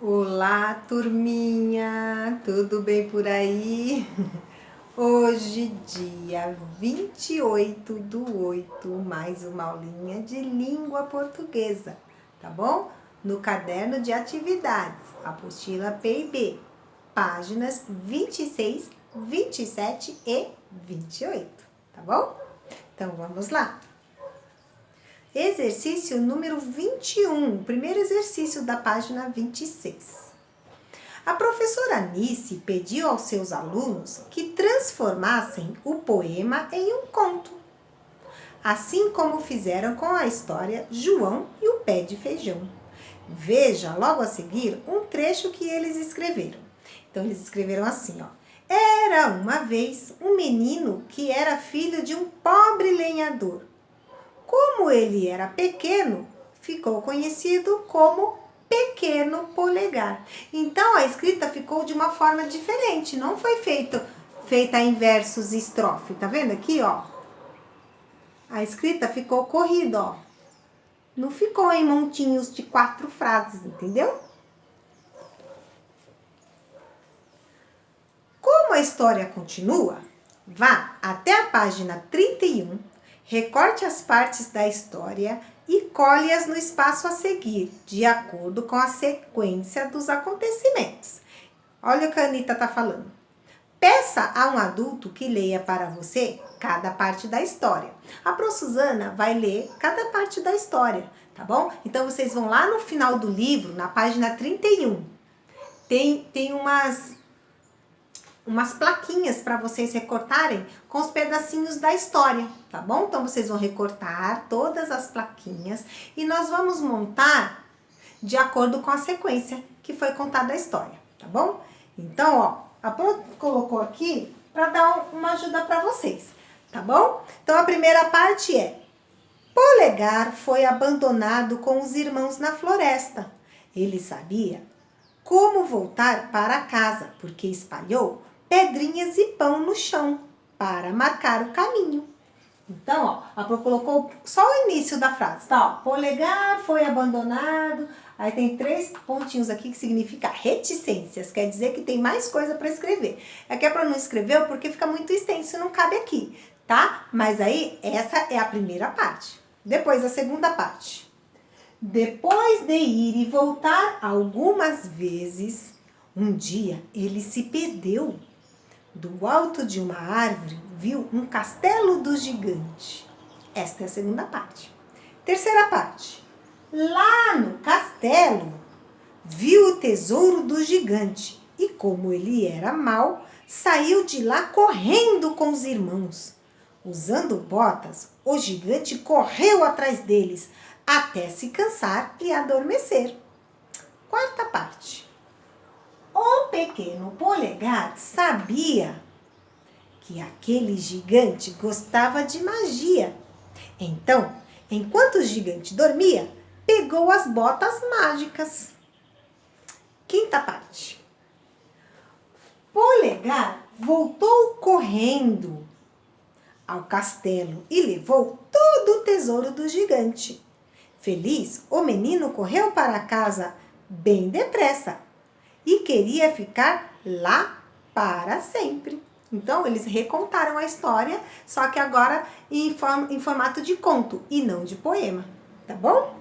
Olá, turminha! Tudo bem por aí? Hoje, dia 28/8, mais uma aulinha de língua portuguesa, tá bom? No caderno de atividades, apostila PIB, páginas 26, 27 e 28, tá bom? Então, vamos lá! Exercício número 21, primeiro exercício da página 26. A professora Nice pediu aos seus alunos que transformassem o poema em um conto, assim como fizeram com a história João e o Pé de Feijão. Veja logo a seguir um trecho que eles escreveram. Então, eles escreveram assim, ó. Era uma vez um menino que era filho de um pobre lenhador. Como ele era pequeno, ficou conhecido como Pequeno Polegar. Então, a escrita ficou de uma forma diferente, não foi feita em versos e estrofe. Tá vendo aqui, ó? A escrita ficou corrida, ó. Não ficou em montinhos de 4 frases, entendeu? Como a história continua, vá até a página 31, recorte as partes da história e colhe-as no espaço a seguir, de acordo com a sequência dos acontecimentos. Olha o que a Anitta está falando. Peça a um adulto que leia para você cada parte da história. A Pro Suzana vai ler cada parte da história, tá bom? Então, vocês vão lá no final do livro, na página 31. Tem umas plaquinhas para vocês recortarem com os pedacinhos da história, tá bom? Então, vocês vão recortar todas as plaquinhas e nós vamos montar de acordo com a sequência que foi contada a história, tá bom? Então, ó, a Pro colocou aqui para dar uma ajuda para vocês, tá bom? Então, a primeira parte é: Polegar foi abandonado com os irmãos na floresta. Ele sabia como voltar para casa, porque espalhou pedrinhas e pão no chão para marcar o caminho. Então, ó, a Pro colocou só o início da frase, tá? Ó, Polegar foi abandonado. Aí tem 3 pontinhos aqui que significa reticências, quer dizer que tem mais coisa para escrever. É que a Pro não escreveu porque fica muito extenso e não cabe aqui, tá? Mas aí, essa é a primeira parte. Depois, a segunda parte. Depois de ir e voltar algumas vezes, um dia ele se perdeu. Do alto de uma árvore, viu um castelo do gigante. Esta é a segunda parte. Terceira parte. Lá no castelo, viu o tesouro do gigante e, como ele era mau, saiu de lá correndo com os irmãos. Usando botas, o gigante correu atrás deles até se cansar e adormecer. Quarta parte. O pequeno Polegar sabia que aquele gigante gostava de magia. Então, enquanto o gigante dormia, pegou as botas mágicas. Quinta parte. Polegar voltou correndo ao castelo e levou todo o tesouro do gigante. Feliz, o menino correu para casa bem depressa e queria ficar lá para sempre. Então, eles recontaram a história, só que agora em formato de conto e não de poema, tá bom?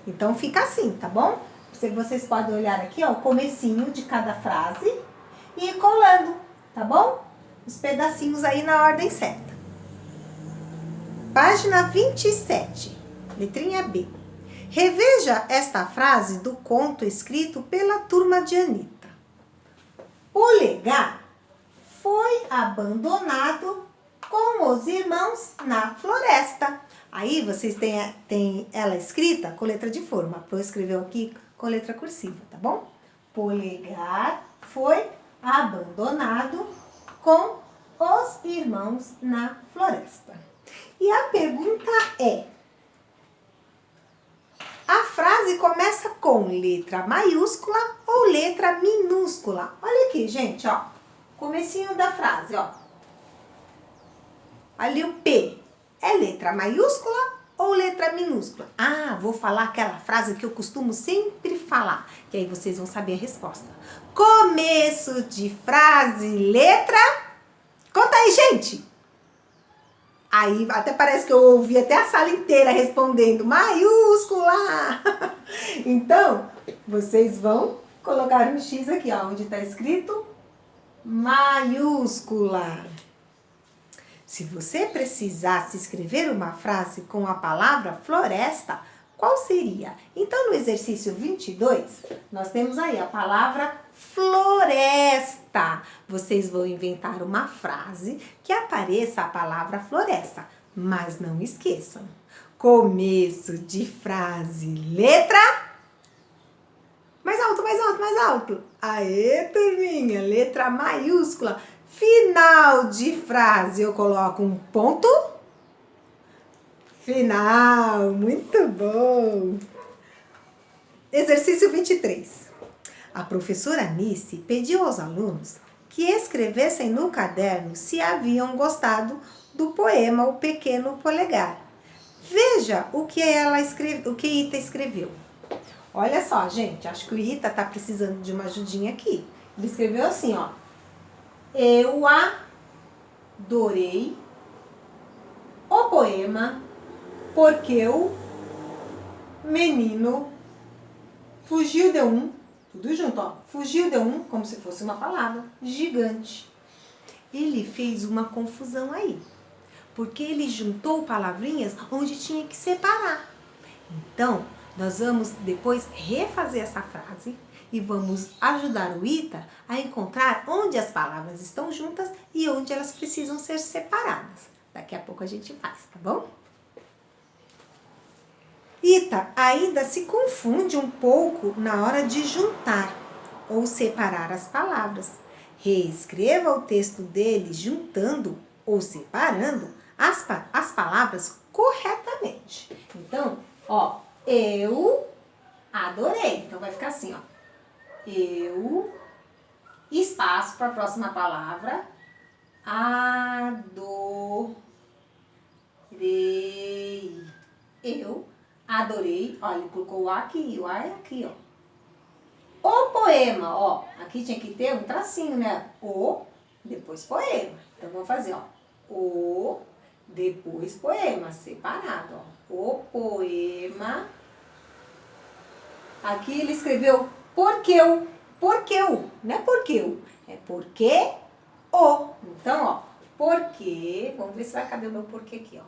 Então, fica assim, tá bom? Vocês podem olhar aqui, ó, o comecinho de cada frase e ir colando, tá bom? Os pedacinhos aí na ordem certa. Página 27, letrinha B. Reveja esta frase do conto escrito pela turma de Anitta. Polegar foi abandonado com os irmãos na floresta. Aí vocês têm ela escrita com letra de forma. A Pro escreveu aqui com letra cursiva, tá bom? Polegar foi abandonado com os irmãos na floresta. E a pergunta é: a frase começa com letra maiúscula ou letra minúscula? Olha aqui, gente, ó. Comecinho da frase, ó. Ali o P é letra maiúscula ou letra minúscula? Ah, vou falar aquela frase que eu costumo sempre falar, que aí vocês vão saber a resposta. Começo de frase, letra... Conta aí, gente! Aí até parece que eu ouvi até a sala inteira respondendo, maiúscula! Então, vocês vão colocar um X aqui, ó, onde está escrito maiúscula. Se você precisasse escrever uma frase com a palavra floresta, qual seria? Então, no exercício 22, nós temos aí a palavra floresta. Vocês vão inventar uma frase que apareça a palavra floresta. Mas não esqueçam, começo de frase, letra... Mais alto, mais alto, mais alto. Aê, turminha, letra maiúscula. Final de frase, eu coloco um ponto final. Muito bom. Exercício 23. A professora Nice pediu aos alunos que escrevessem no caderno se haviam gostado do poema O Pequeno Polegar. Veja o que Ita escreveu. Olha só, gente, acho que o Ita tá precisando de uma ajudinha aqui. Ele escreveu assim, ó. Eu adorei o poema porque o menino fugiu de um, tudo junto, ó, fugiu de um, como se fosse uma palavra, gigante. Ele fez uma confusão aí, porque ele juntou palavrinhas onde tinha que separar. Então, nós vamos depois refazer essa frase e vamos ajudar o Ita a encontrar onde as palavras estão juntas e onde elas precisam ser separadas. Daqui a pouco a gente faz, tá bom? Ita ainda se confunde um pouco na hora de juntar ou separar as palavras. Reescreva o texto dele juntando ou separando as palavras corretamente. Então, ó, eu adorei. Então, vai ficar assim, ó. Eu, espaço para a próxima palavra, adorei. Eu adorei. Olha, ele colocou o A aqui e o A é aqui, ó. O poema, ó. Aqui tinha que ter um tracinho, né? O, depois poema. Então, vamos fazer, ó. O, depois poema, separado, ó. O poema. Aqui ele escreveu porqueu, não é porqueu, é porque o. Então, ó, porque, vamos ver se vai caber o meu porquê aqui, ó.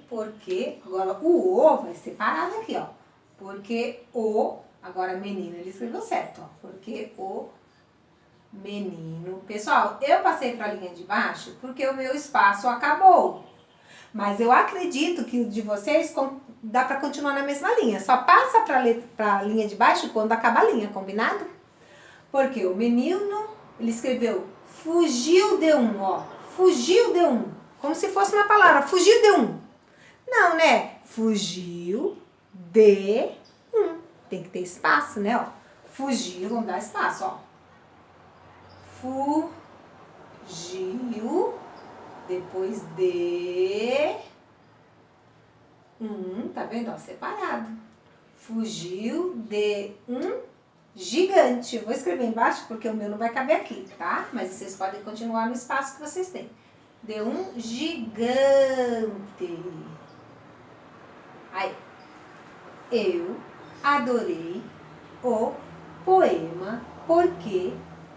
Porque, agora o O vai separado aqui, ó. Porque o, agora menino, ele escreveu certo, ó. Porque o menino. Pessoal, eu passei para a linha de baixo porque o meu espaço acabou. Mas eu acredito que o de vocês dá para continuar na mesma linha. Só passa para a linha de baixo quando acaba a linha, combinado? Porque o menino, ele escreveu fugiu de um, ó. Fugiu de um. Como se fosse uma palavra, fugiu de um. Não, né? Fugiu de um. Tem que ter espaço, né? Ó. Fugiu, vamos dar espaço, ó. Fugiu, depois de um, tá vendo? Ó, separado. Fugiu de um gigante. Eu vou escrever embaixo porque o meu não vai caber aqui, tá? Mas vocês podem continuar no espaço que vocês têm. De um gigante. Aí, eu adorei o poema porque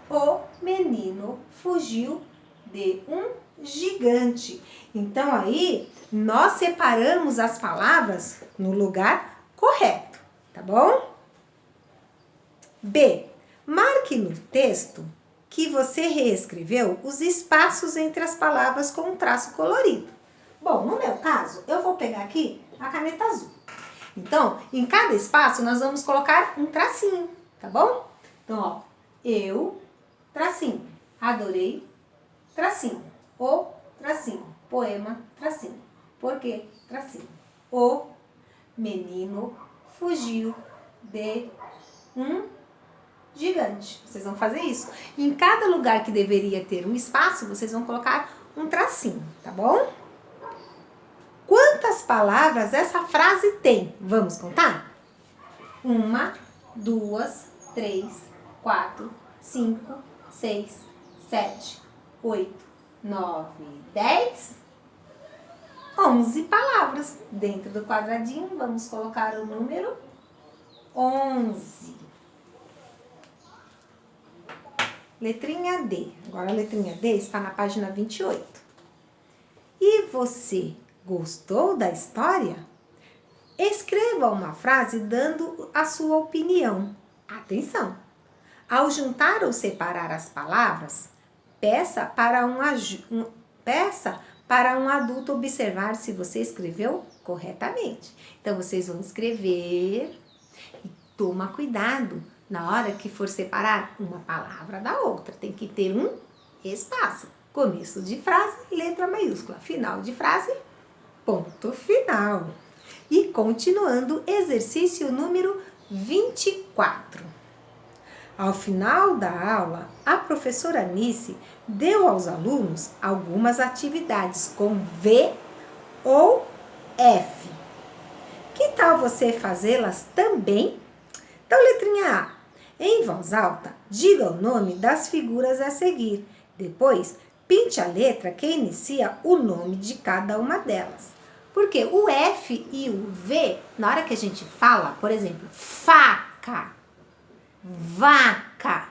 o menino fugiu de um gigante. Então aí, nós separamos as palavras no lugar correto, tá bom? B. Marque no texto que você reescreveu os espaços entre as palavras com um traço colorido. Bom, no meu caso, eu vou pegar aqui a caneta azul. Então, em cada espaço, nós vamos colocar um tracinho, tá bom? Então, ó, eu, tracinho, adorei, tracinho, o, tracinho, poema, tracinho, porque, tracinho, o menino fugiu de um gigante. Vocês vão fazer isso. Em cada lugar que deveria ter um espaço, vocês vão colocar um tracinho, tá bom? Quantas palavras essa frase tem? Vamos contar? 1, 2, 3, 4, 5, 6, 7, 8, 9, 10, 11 palavras. Dentro do quadradinho, vamos colocar o número 11. Letrinha D. Agora a letrinha D está na página 28. E você gostou da história? Escreva uma frase dando a sua opinião. Atenção! Ao juntar ou separar as palavras, peça para um adulto observar se você escreveu corretamente. Então, vocês vão escrever e toma cuidado na hora que for separar uma palavra da outra. Tem que ter um espaço. Começo de frase, letra maiúscula. Final de frase, ponto final. E continuando, exercício número 24. Ao final da aula, a professora Anice deu aos alunos algumas atividades com V ou F. Que tal você fazê-las também? Então, letrinha A. Em voz alta, diga o nome das figuras a seguir. Depois, pinte a letra que inicia o nome de cada uma delas. Porque o F e o V, na hora que a gente fala, por exemplo, faca, vaca,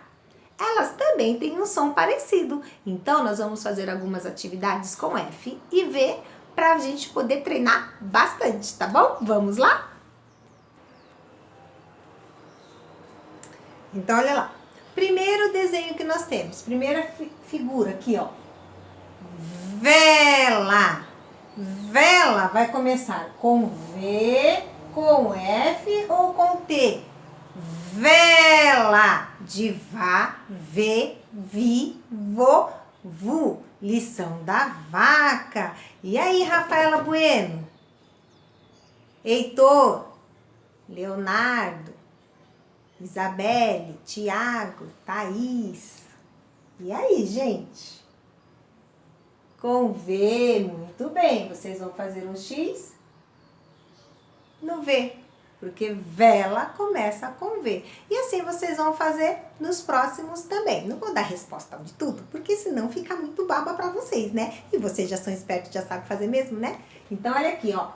elas também têm um som parecido. Então, nós vamos fazer algumas atividades com F e V para a gente poder treinar bastante, tá bom? Vamos lá? Então, olha lá. Primeiro desenho que nós temos. Primeira figura aqui, ó. Vela. Vela vai começar com V, com F ou com T? Vela. De vá, vê, vi, vo, vu. Lição da vaca. E aí, Rafaela Bueno? Heitor? Leonardo? Isabelle, Tiago, Thaís. E aí, gente? Com V, muito bem. Vocês vão fazer um X no V, porque vela começa com V. E assim vocês vão fazer nos próximos também. Não vou dar resposta de tudo, porque senão fica muito baba para vocês, né? E vocês já são espertos, já sabem fazer mesmo, né? Então, olha aqui, ó.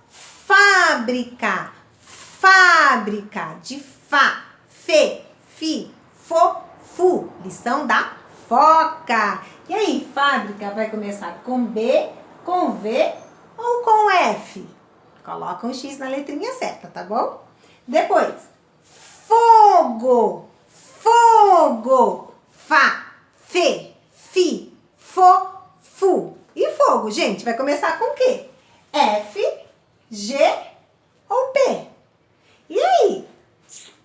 Fábrica. Fábrica. De Fá. Fê, fi, fo, fu. Lição da foca. E aí, fábrica vai começar com B, com V ou com F? Coloca um X na letrinha certa, tá bom? Depois, fogo. Fogo. Fá, fê, fi, fo, fu. E fogo, gente, vai começar com o quê? F, G ou P? E aí?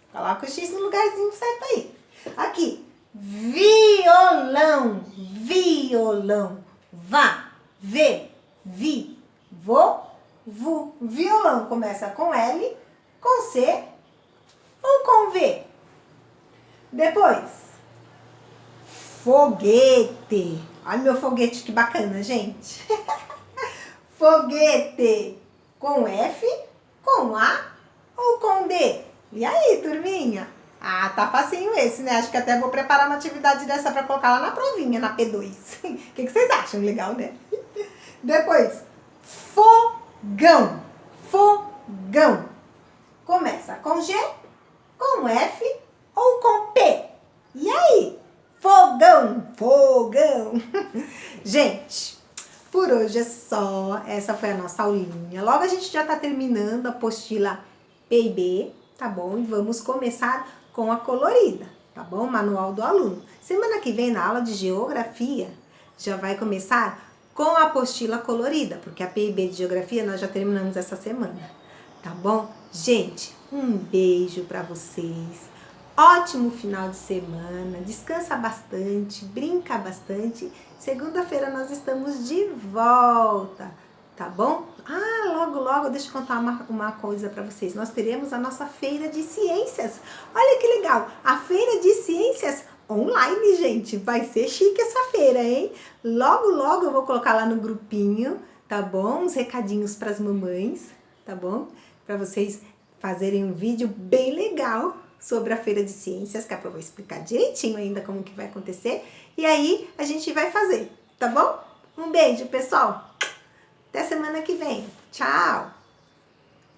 Coloca o X no lugarzinho certo aí. Aqui. Violão. Violão. Vá. Vê. Vi. Vo. Vu. Violão começa com L, com C ou com V. Depois. Foguete. Olha meu foguete, que bacana, gente. Foguete. Com F, com A ou com D? E aí, turminha? Ah, tá facinho esse, né? Acho que até vou preparar uma atividade dessa pra colocar lá na provinha, na P2. O que vocês acham? Legal, né? Depois, fogão. Fogão. Começa com G, com F ou com P. E aí? Fogão. Fogão. Gente, por hoje é só. Essa foi a nossa aulinha. Logo a gente já tá terminando a apostila P&B. Tá bom? E vamos começar com a colorida, tá bom? Manual do aluno. Semana que vem, na aula de geografia, já vai começar com a apostila colorida, porque a P&B de geografia nós já terminamos essa semana, tá bom? Gente, um beijo pra vocês. Ótimo final de semana. Descansa bastante, brinca bastante. Segunda-feira nós estamos de volta, tá bom? Ah, logo logo, logo, deixa eu contar uma coisa para vocês. Nós teremos a nossa feira de ciências. Olha que legal, a feira de ciências online, gente. Vai ser chique essa feira, hein? Logo, logo eu vou colocar lá no grupinho, tá bom? Uns recadinhos para as mamães, tá bom? Para vocês fazerem um vídeo bem legal sobre a feira de ciências, que eu vou explicar direitinho ainda como que vai acontecer. E aí a gente vai fazer, tá bom? Um beijo, pessoal. Até semana que vem. Tchau!